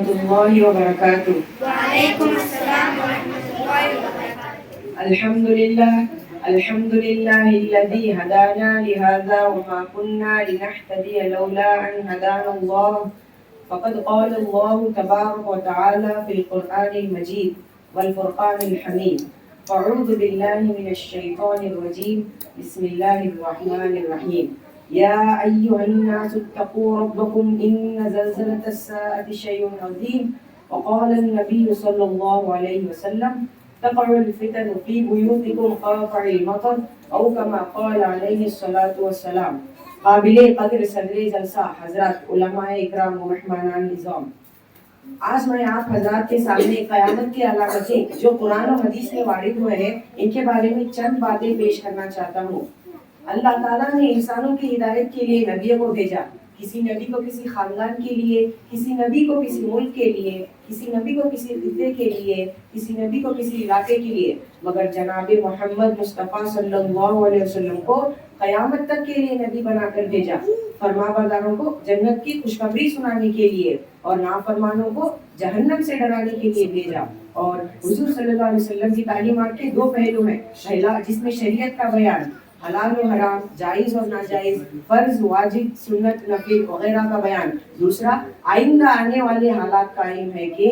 الله وبركاته. وعليكم السلام ورحمة الله وبركاته. الحمد لله الذي هدانا لهذا وما كنا لنهتدي لولا أن هدانا الله. فقد قال الله تبارك وتعالى في القرآن المجيد والفرقان الحميد: أعوذ بالله من الشيطان الرجيم، بسم الله الرحمن الرحيم. يا أيها الناس اتقوا ربكم إن زلزلة الساعة شيء عظيم. وقال النبي صلى الله عليه وسلم: تقع الفتن في بيوتكم كقطع المطر، أو كما قال عليه الصلاة والسلام. قابل قدر صدر جلسہ حضرات، علماء اکرام و مہمانان نظام، آج میں آپ حضرات کے سامنے قیامت کی علامتیں جو قرآن و حدیث میں وارد ہوئے ہیں ان کے بارے میں چند باتیں پیش کرنا چاہتا ہوں۔ اللہ تعالیٰ نے انسانوں کی ہدایت کے لیے نبیوں کو بھیجا، کسی نبی کو کسی خاندان کے لیے، کسی نبی کو کسی ملک کے لیے، کسی نبی کو کسی خطے کے لیے، کسی نبی کو کسی علاقے کے لیے، مگر جناب محمد مصطفیٰ صلی اللہ علیہ وسلم کو قیامت تک کے لیے نبی بنا کر بھیجا، فرمانبرداروں کو جنت کی خوشخبری سنانے کے لیے اور نافرمانوں کو جہنم سے ڈرانے کے لیے بھیجا۔ اور حضور صلی اللہ علیہ وسلم کی تعلیمات کے دو پہلو ہیں، پہلا جس میں شریعت کا بیان، حلال و حرام، جائز اور ناجائز، فرض واجب سنت نفل وغیرہ کا بیان، دوسرا آئندہ آنے والے حالات کا علم ہے کہ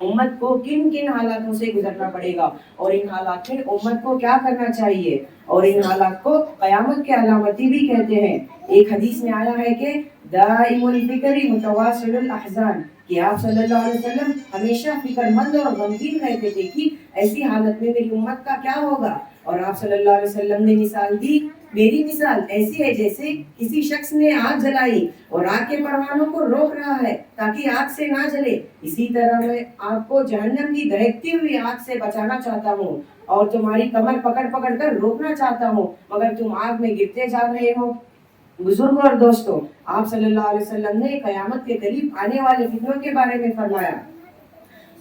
امت کو کن کن حالاتوں سے گزرنا پڑے گا اور ان حالات میں امت کو کیا کرنا چاہیے، اور ان حالات کو قیامت کے علامتی بھی کہتے ہیں۔ ایک حدیث میں آیا ہے کہ دائم الفکر متواصل الاحزان، کہ آپ صلی اللہ علیہ وسلم ہمیشہ فکر مند اور غمگین رہتے تھے کہ ایسی حالت میں میری امت کا کیا ہوگا، اور آپ صلی اللہ علیہ وسلم نے مثال دی، میری مثال ایسی ہے جیسے کسی شخص نے آگ جلائی اور آگ کے پروانوں کو روک رہا ہے تاکہ آگ سے نہ جلے، اسی طرح میں آپ کو جہنم کی دہکتی ہوئی آگ سے بچانا چاہتا ہوں اور تمہاری کمر پکڑ پکڑ کر روکنا چاہتا ہوں، مگر تم آگ میں گرتے جا رہے ہو۔ بزرگوں اور دوستوں، آپ صلی اللہ علیہ وسلم نے قیامت کے قریب آنے والے فتنوں کے بارے میں فرمایا: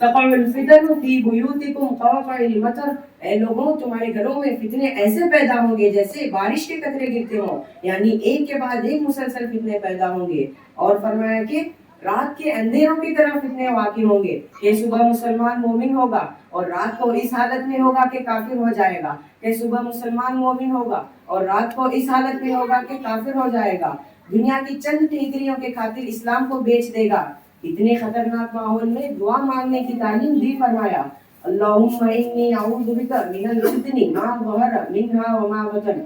تقع الفتن فی بیوتکم کقطع المطر، اے لوگوں تمہارے گھروں میں فتنے ایسے پیدا ہوں گے جیسے بارش کے قطرے گرتے ہوں، یعنی ایک کے بعد ایک مسلسل فتنے پیدا ہوں گے۔ اور فرمایا کہ رات کے اندھیروں کی طرح فتنے واقع ہوں گے کہ صبح مسلمان مومن ہوگا اور رات کو اس حالت میں ہوگا کہ کافر ہو جائے گا، کہ صبح مسلمان مومن ہوگا اور رات کو اس حالت میں ہوگا کہ کافر ہو جائے گا، دنیا کی چند ٹھیکریوں کے خاطر اسلام کو بیچ دے گا۔ اتنے خطرناک ماحول میں دعا مانگنے کی تعلیم دی، فرمایا: اللہم انی اعوذ بک من الفتن ما ظہر منہا وما بطن۔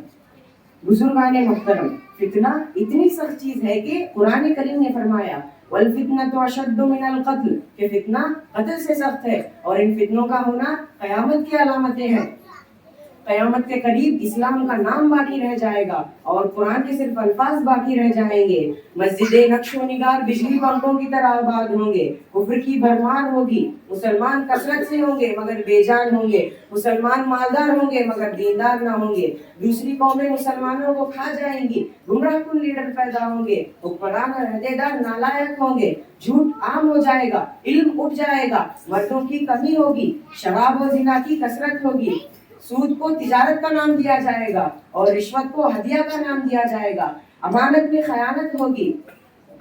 بزرگان محترم، فتنہ اتنی سخت چیز ہے کہ قرآن کریم نے فرمایا: والفتنۃ اشد من القتل، کہ فتنہ قتل سے سخت ہے، اور ان فتنوں کا ہونا قیامت کی علامتیں ہیں۔ قیامت کے قریب اسلام کا نام باقی رہ جائے گا اور قرآن کے صرف الفاظ باقی رہ جائیں گے، مسجدیں نقش و نگار بجلی پنکھوں کی طرح آباد ہوں گے، کفر کی بھرمار ہوگی، مسلمان کثرت سے ہوں گے مگر بے جان ہوں گے، مسلمان مالدار ہوں گے مگر دیندار نہ ہوں گے، دوسری قومیں مسلمانوں کو کھا جائیں گی، گمراہ کن لیڈر پیدا ہوں گے، حکمران اور عہدیدار نالائق ہوں گے، جھوٹ عام ہو جائے گا، علم اٹھ جائے گا، مردوں کی کمی ہوگی، شراب و زنا کی کثرت ہوگی، سود کو تجارت کا نام دیا جائے گا اور رشوت کو ہدیہ کا نام دیا جائے گا، امانت میں خیانت ہوگی،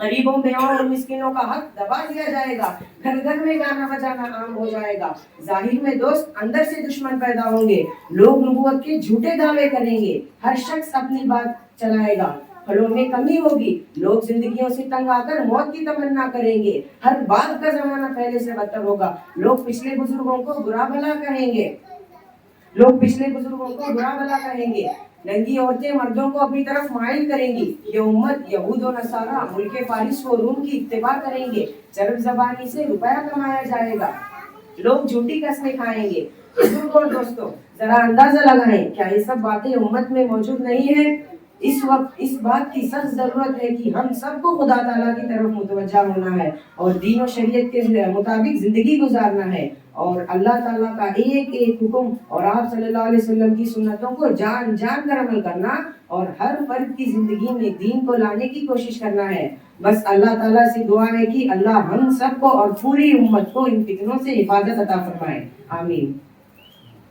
غریبوں بیووں اور مسکینوں کا حق دبا دیا جائے گا، گھر گھر میں گانا بجانا عام ہو جائے گا، ظاہر میں دوست اندر سے دشمن پیدا ہوں گے، لوگ نبوت کے جھوٹے دعوے کریں گے، ہر شخص اپنی بات چلائے گا، پھلوں میں کمی ہوگی، لوگ زندگیوں سے تنگ آ کر موت کی تمنا کریں گے، ہر بات کا زمانہ پہلے سے بدتر ہوگا، لوگ پچھلے بزرگوں کو برا بھلا کہیں گے، ننگی عورتیں مردوں کو اپنی طرف مائل کریں گی، یہ امت یہود و نصارہ ملک فارس و روم کی اتباع کریں گے، چرب زبانی سے روپیہ کمایا جائے گا، لوگ جھوٹی قسمیں کھائیں گے۔ بزرگوں اور دوستوں، ذرا اندازہ لگائیں، کیا یہ سب باتیں امت میں موجود نہیں ہیں؟ اس وقت اس بات کی سخت ضرورت ہے کہ ہم سب کو خدا تعالیٰ کی طرف متوجہ ہونا ہے اور دین و شریعت کے مطابق زندگی گزارنا ہے، اور اللہ تعالیٰ کا ایک ایک حکم اور آپ صلی اللہ علیہ وسلم کی سنتوں کو جان جان کر عمل کرنا اور ہر فرد کی زندگی میں دین کو لانے کی کوشش کرنا ہے۔ بس اللہ تعالیٰ سے دعا ہے کہ اللہ ہم سب کو اور پوری امت کو ان فتنوں سے حفاظت عطا فرمائے، آمین۔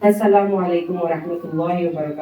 السلام علیکم ورحمۃ اللہ وبرکاتہ۔